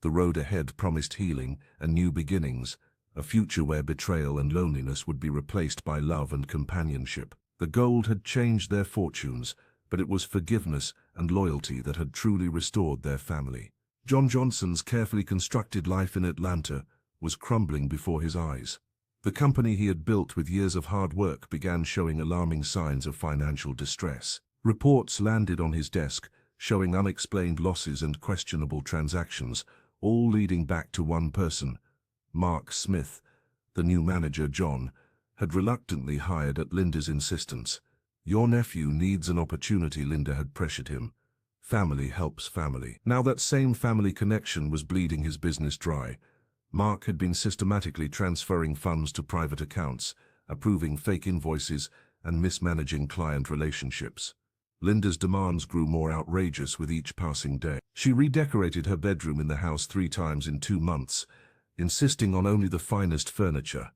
A: The road ahead promised healing and new beginnings, a future where betrayal and loneliness would be replaced by love and companionship. The gold had changed their fortunes, but it was forgiveness and loyalty that had truly restored their family. John Johnson's carefully constructed life in Atlanta was crumbling before his eyes. The company he had built with years of hard work began showing alarming signs of financial distress. Reports landed on his desk, showing unexplained losses and questionable transactions, all leading back to one person. Mark Smith, the new manager John, had reluctantly hired at Linda's insistence. "Your nephew needs an opportunity," Linda had pressured him. "Family helps family." Now that same family connection was bleeding his business dry. Mark had been systematically transferring funds to private accounts, approving fake invoices, and mismanaging client relationships. Linda's demands grew more outrageous with each passing day. She redecorated her bedroom in the house 3 times in 2 months, insisting on only the finest furniture.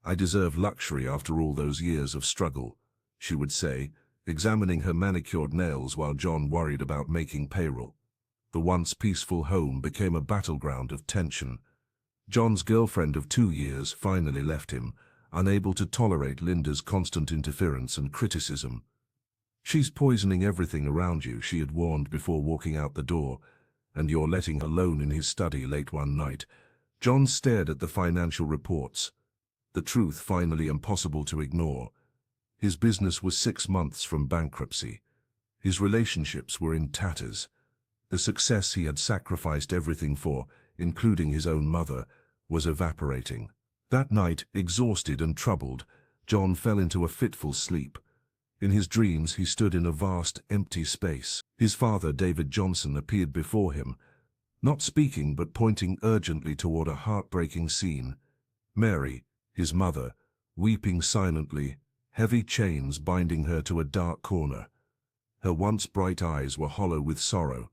A: "I deserve luxury after all those years of struggle," she would say, examining her manicured nails while John worried about making payroll. The once peaceful home became a battleground of tension. John's girlfriend of 2 years finally left him, unable to tolerate Linda's constant interference and criticism. "She's poisoning everything around you," she had warned before walking out the door, "and you're letting her alone in his study late one night." John stared at the financial reports. The truth finally impossible to ignore. His business was 6 months from bankruptcy. His relationships were in tatters. The success he had sacrificed everything for, including his own mother, was evaporating. That night, exhausted and troubled, John fell into a fitful sleep. In his dreams he stood in a vast, empty space. His father, David Johnson, appeared before him, not speaking but pointing urgently toward a heartbreaking scene. Mary, his mother, weeping silently, heavy chains binding her to a dark corner. Her once bright eyes were hollow with sorrow,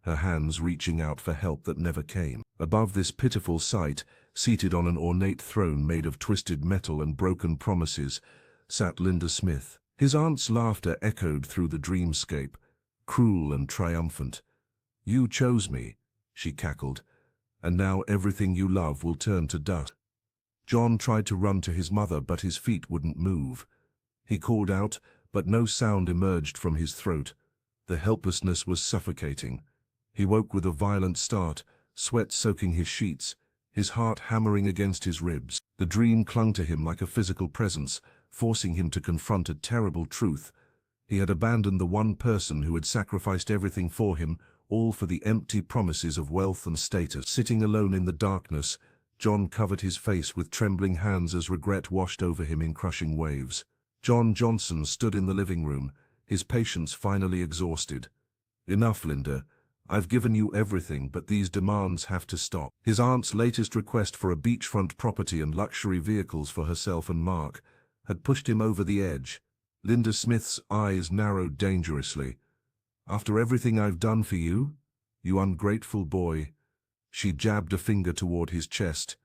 A: her hands reaching out for help that never came. Above this pitiful sight, seated on an ornate throne made of twisted metal and broken promises, sat Linda Smith. His aunt's laughter echoed through the dreamscape, cruel and triumphant. "You chose me," she cackled, "and now everything you love will turn to dust." John tried to run to his mother, but his feet wouldn't move. He called out, but no sound emerged from his throat. The helplessness was suffocating. He woke with a violent start, sweat soaking his sheets, his heart hammering against his ribs. The dream clung to him like a physical presence, forcing him to confront a terrible truth. He had abandoned the one person who had sacrificed everything for him, all for the empty promises of wealth and status. Sitting alone in the darkness, John covered his face with trembling hands as regret washed over him in crushing waves. John Johnson stood in the living room, his patience finally exhausted. "Enough, Linda. I've given you everything, but these demands have to stop." His aunt's latest request for a beachfront property and luxury vehicles for herself and Mark had pushed him over the edge. Linda Smith's eyes narrowed dangerously. "After everything I've done for you? You ungrateful boy." She jabbed a finger toward his chest.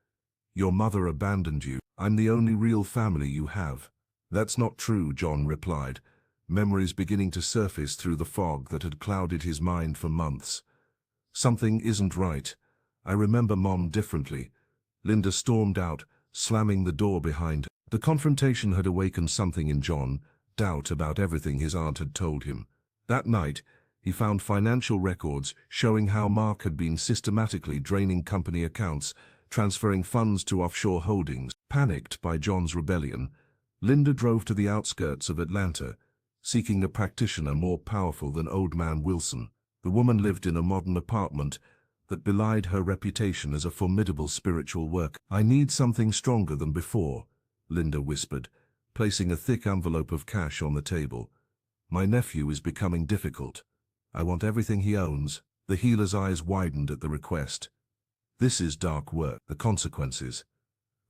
A: "Your mother abandoned you. I'm the only real family you have." "That's not true," John replied, memories beginning to surface through the fog that had clouded his mind for months. "Something isn't right. I remember Mom differently." Linda stormed out, slamming the door behind her. The confrontation had awakened something in John, doubt about everything his aunt had told him. That night, he found financial records showing how Mark had been systematically draining company accounts, transferring funds to offshore holdings. Panicked by John's rebellion, Linda drove to the outskirts of Atlanta, seeking a practitioner more powerful than Old Man Wilson. The woman lived in a modern apartment that belied her reputation as a formidable spiritual worker. "I need something stronger than before," Linda whispered, placing a thick envelope of cash on the table. "My nephew is becoming difficult. I want everything he owns." The healer's eyes widened at the request. "This is dark work. The consequences."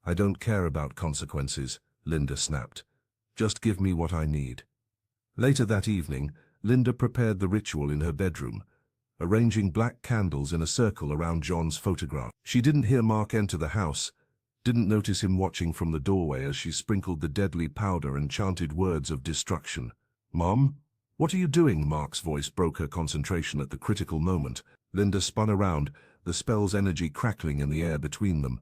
A: "I don't care about consequences," Linda snapped. "Just give me what I need." Later that evening, Linda prepared the ritual in her bedroom, arranging black candles in a circle around John's photograph. She didn't hear Mark enter the house, didn't notice him watching from the doorway as she sprinkled the deadly powder and chanted words of destruction. "Mom? What are you doing?" Mark's voice broke her concentration at the critical moment. Linda spun around, the spell's energy crackling in the air between them.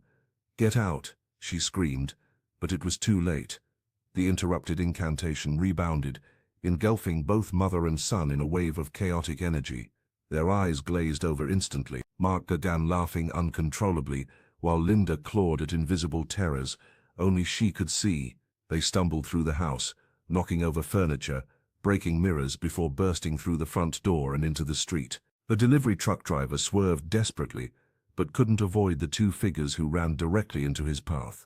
A: "Get out," she screamed, but it was too late. The interrupted incantation rebounded, engulfing both mother and son in a wave of chaotic energy. Their eyes glazed over instantly. Mark began laughing uncontrollably, while Linda clawed at invisible terrors only she could see. They stumbled through the house, knocking over furniture, breaking mirrors before bursting through the front door and into the street. The delivery truck driver swerved desperately, but couldn't avoid the two figures who ran directly into his path.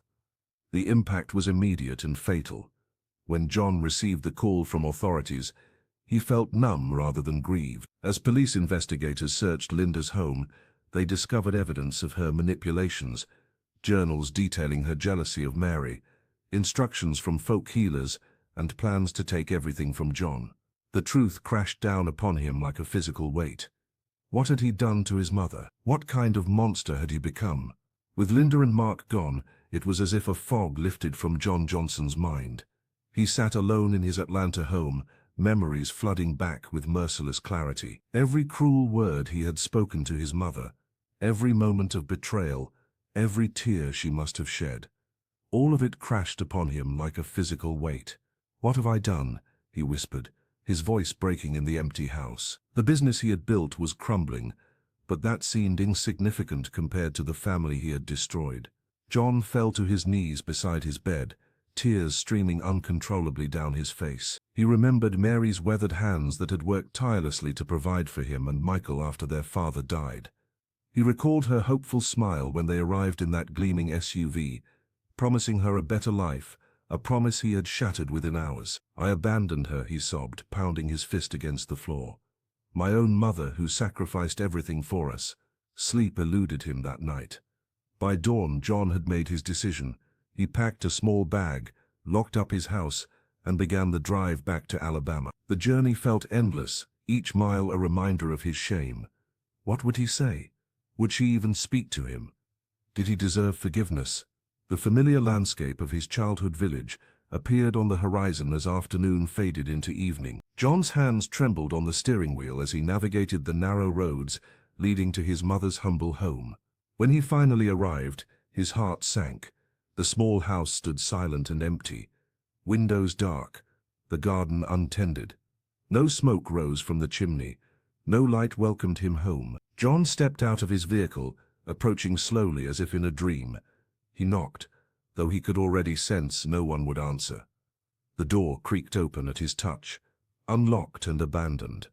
A: The impact was immediate and fatal. When John received the call from authorities, he felt numb rather than grieved. As police investigators searched Linda's home, they discovered evidence of her manipulations, journals detailing her jealousy of Mary, instructions from folk healers, and plans to take everything from John. The truth crashed down upon him like a physical weight. What had he done to his mother? What kind of monster had he become? With Linda and Mark gone, it was as if a fog lifted from John Johnson's mind. He sat alone in his Atlanta home, memories flooding back with merciless clarity. Every cruel word he had spoken to his mother, every moment of betrayal, every tear she must have shed. All of it crashed upon him like a physical weight. "What have I done?" he whispered, his voice breaking in the empty house. The business he had built was crumbling, but that seemed insignificant compared to the family he had destroyed. John fell to his knees beside his bed, tears streaming uncontrollably down his face. He remembered Mary's weathered hands that had worked tirelessly to provide for him and Michael after their father died. He recalled her hopeful smile when they arrived in that gleaming SUV, promising her a better life, a promise he had shattered within hours. "I abandoned her," he sobbed, pounding his fist against the floor. "My own mother who sacrificed everything for us." Sleep eluded him that night. By dawn, John had made his decision. He packed a small bag, locked up his house, and began the drive back to Alabama. The journey felt endless, each mile a reminder of his shame. What would he say? Would she even speak to him? Did he deserve forgiveness? The familiar landscape of his childhood village appeared on the horizon as afternoon faded into evening. John's hands trembled on the steering wheel as he navigated the narrow roads leading to his mother's humble home. When he finally arrived, his heart sank. The small house stood silent and empty, windows dark, the garden untended. No smoke rose from the chimney, no light welcomed him home. John stepped out of his vehicle, approaching slowly as if in a dream. He knocked, though he could already sense no one would answer. The door creaked open at his touch, unlocked and abandoned.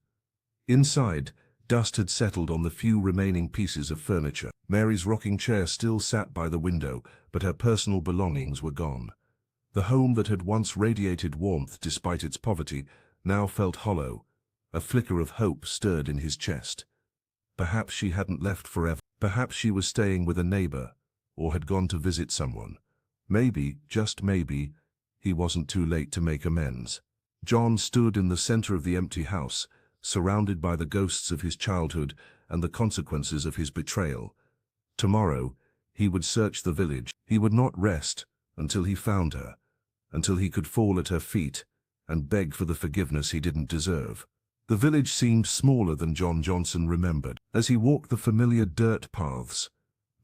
A: Inside, dust had settled on the few remaining pieces of furniture. Mary's rocking chair still sat by the window, but her personal belongings were gone. The home that had once radiated warmth despite its poverty now felt hollow. A flicker of hope stirred in his chest. Perhaps she hadn't left forever. Perhaps she was staying with a neighbor, or had gone to visit someone. Maybe, just maybe, he wasn't too late to make amends. John stood in the center of the empty house, surrounded by the ghosts of his childhood and the consequences of his betrayal. Tomorrow, he would search the village. He would not rest until he found her, until he could fall at her feet and beg for the forgiveness he didn't deserve. The village seemed smaller than John Johnson remembered. As he walked the familiar dirt paths,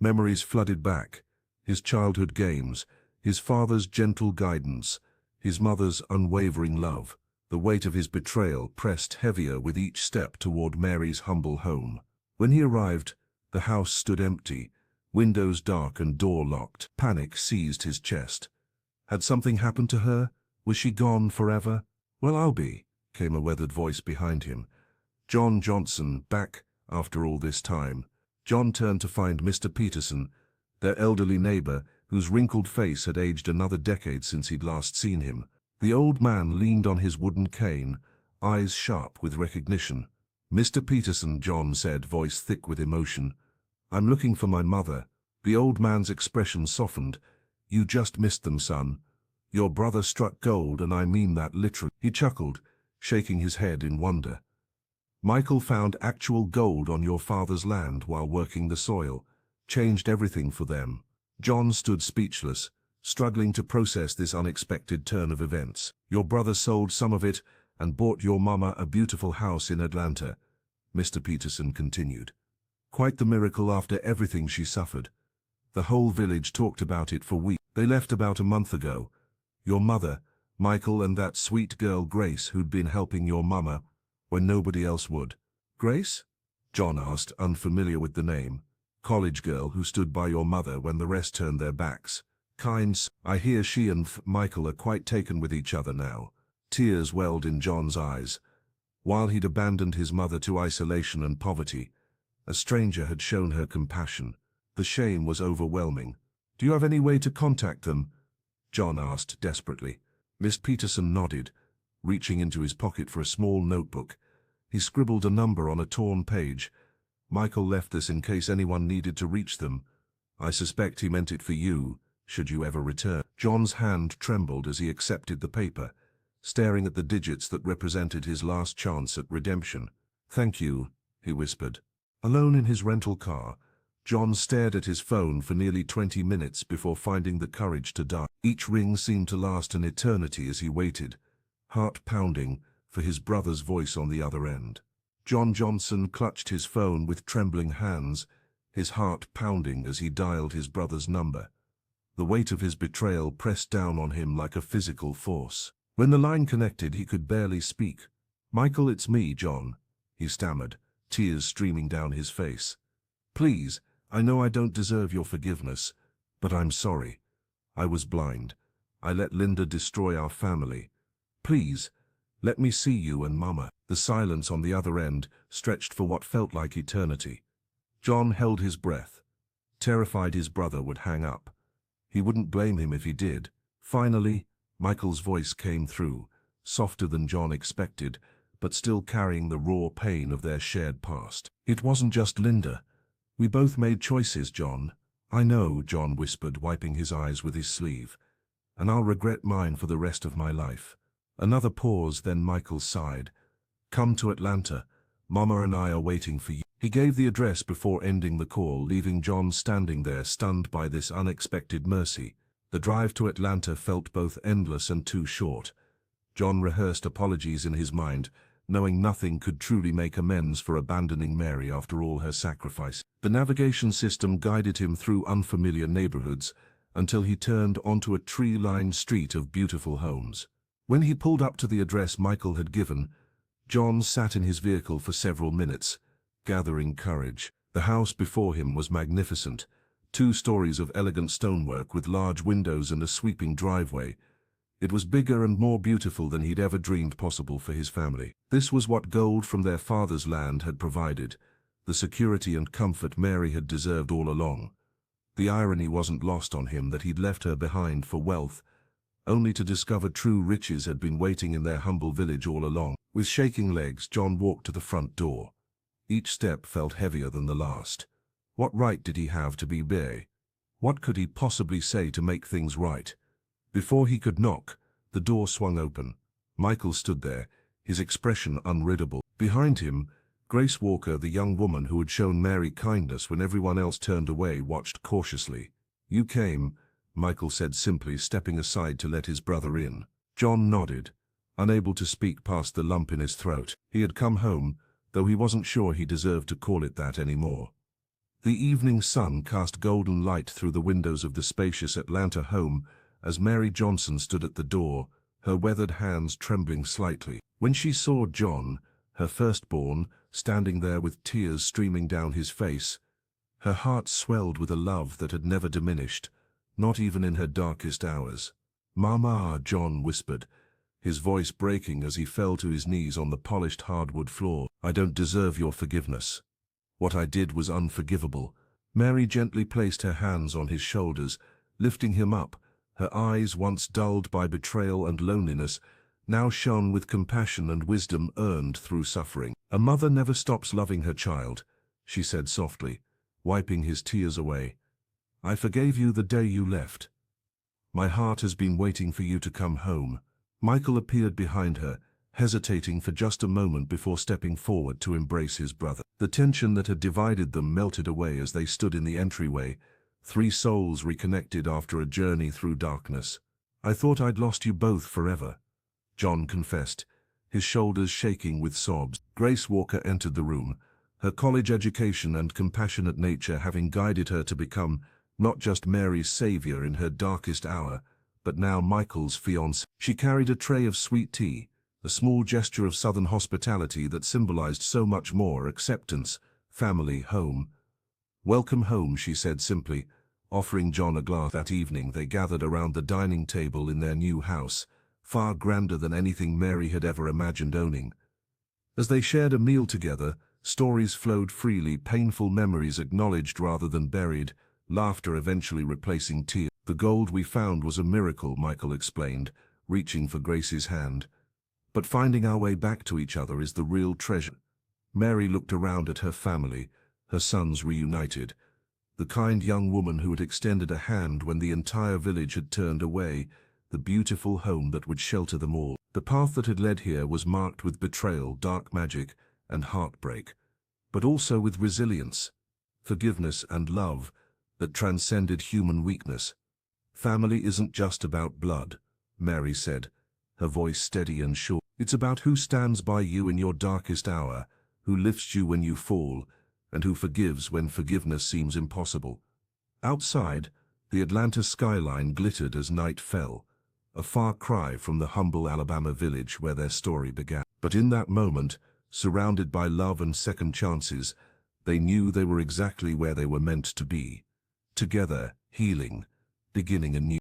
A: memories flooded back, his childhood games, his father's gentle guidance, his mother's unwavering love. The weight of his betrayal pressed heavier with each step toward Mary's humble home. When he arrived, the house stood empty, windows dark and door locked. Panic seized his chest. Had something happened to her? Was she gone forever? "Well, I'll be," came a weathered voice behind him. John Johnson, back after all this time. John turned to find Mr. Peterson, their elderly neighbor, whose wrinkled face had aged another decade since he'd last seen him. The old man leaned on his wooden cane, eyes sharp with recognition. "Mr. Peterson," John said, voice thick with emotion. "I'm looking for my mother." The old man's expression softened. "You just missed them, son. Your brother struck gold, and I mean that literally." He chuckled, shaking his head in wonder. "Michael found actual gold on your father's land while working the soil. Changed everything for them." John stood speechless, struggling to process this unexpected turn of events. "Your brother sold some of it and bought your mama a beautiful house in Atlanta," Mr. Peterson continued. "Quite the miracle after everything she suffered. The whole village talked about it for weeks. They left about a month ago. Your mother, Michael, and that sweet girl Grace who'd been helping your mama when nobody else would." "Grace?" John asked, unfamiliar with the name. "College girl who stood by your mother when the rest turned their backs. I hear she and Michael are quite taken with each other now." Tears welled in John's eyes. While he'd abandoned his mother to isolation and poverty, a stranger had shown her compassion. The shame was overwhelming. "Do you have any way to contact them?" John asked desperately. Miss Peterson nodded, reaching into his pocket for a small notebook. He scribbled a number on a torn page. "Michael left this in case anyone needed to reach them. I suspect he meant it for you, should you ever return." John's hand trembled as he accepted the paper, staring at the digits that represented his last chance at redemption. "Thank you," he whispered. Alone in his rental car, John stared at his phone for nearly 20 minutes before finding the courage to dial. Each ring seemed to last an eternity as he waited, heart pounding, for his brother's voice on the other end. John Johnson clutched his phone with trembling hands, his heart pounding as he dialed his brother's number. The weight of his betrayal pressed down on him like a physical force. When the line connected, he could barely speak. "Michael, it's me, John," he stammered, tears streaming down his face. "Please, I know I don't deserve your forgiveness, but I'm sorry. I was blind. I let Linda destroy our family. Please, let me see you and Mama." The silence on the other end stretched for what felt like eternity. John held his breath, terrified his brother would hang up. He wouldn't blame him if he did. Finally, Michael's voice came through, softer than John expected, but still carrying the raw pain of their shared past. "It wasn't just Linda. We both made choices, John." "I know," John whispered, wiping his eyes with his sleeve. "And I'll regret mine for the rest of my life." Another pause, then Michael sighed. "Come to Atlanta. Mama and I are waiting for you." He gave the address before ending the call, leaving John standing there, stunned by this unexpected mercy. The drive to Atlanta felt both endless and too short. John rehearsed apologies in his mind, knowing nothing could truly make amends for abandoning Mary after all her sacrifice. The navigation system guided him through unfamiliar neighborhoods until he turned onto a tree-lined street of beautiful homes. When he pulled up to the address Michael had given, John sat in his vehicle for several minutes, gathering courage. The house before him was magnificent, 2 stories of elegant stonework with large windows and a sweeping driveway. It was bigger and more beautiful than he'd ever dreamed possible for his family. This was what gold from their father's land had provided, the security and comfort Mary had deserved all along. The irony wasn't lost on him that he'd left her behind for wealth, only to discover true riches had been waiting in their humble village all along. With shaking legs, John walked to the front door. Each step felt heavier than the last. What right did he have to be there? What could he possibly say to make things right? Before he could knock, the door swung open. Michael stood there, his expression unreadable. Behind him, Grace Walker, the young woman who had shown Mary kindness when everyone else turned away, watched cautiously. "You came," Michael said simply, stepping aside to let his brother in. John nodded, unable to speak past the lump in his throat. He had come home, though he wasn't sure he deserved to call it that anymore. The evening sun cast golden light through the windows of the spacious Atlanta home as Mary Johnson stood at the door, her weathered hands trembling slightly. When she saw John, her firstborn, standing there with tears streaming down his face, her heart swelled with a love that had never diminished, not even in her darkest hours. "Mama," John whispered, his voice breaking as he fell to his knees on the polished hardwood floor. "I don't deserve your forgiveness. What I did was unforgivable." Mary gently placed her hands on his shoulders, lifting him up. Her eyes, once dulled by betrayal and loneliness, now shone with compassion and wisdom earned through suffering. "A mother never stops loving her child," she said softly, wiping his tears away. "I forgave you the day you left. My heart has been waiting for you to come home." Michael appeared behind her, hesitating for just a moment before stepping forward to embrace his brother. The tension that had divided them melted away as they stood in the entryway, 3 souls reconnected after a journey through darkness. "I thought I'd lost you both forever," John confessed, his shoulders shaking with sobs. Grace Walker entered the room, her college education and compassionate nature having guided her to become not just Mary's savior in her darkest hour, but now Michael's fiancée. She carried a tray of sweet tea, a small gesture of Southern hospitality that symbolized so much more: acceptance, family, home. "Welcome home," she said simply, offering John a glass. That evening they gathered around the dining table in their new house, far grander than anything Mary had ever imagined owning. As they shared a meal together, stories flowed freely, painful memories acknowledged rather than buried, laughter eventually replacing tears. "The gold we found was a miracle," Michael explained, reaching for Grace's hand. "But finding our way back to each other is the real treasure." Mary looked around at her family, her sons reunited, the kind young woman who had extended a hand when the entire village had turned away, the beautiful home that would shelter them all. The path that had led here was marked with betrayal, dark magic, and heartbreak, but also with resilience, forgiveness, and love that transcended human weakness. "Family isn't just about blood," Mary said, her voice steady and sure. It's about who stands by you in your darkest hour, who lifts you when you fall, and who forgives when forgiveness seems impossible. Outside, the Atlanta skyline glittered as night fell, a far cry from the humble Alabama village where their story began. But in that moment, surrounded by love and second chances, they knew they were exactly where they were meant to be. Together, healing, beginning anew.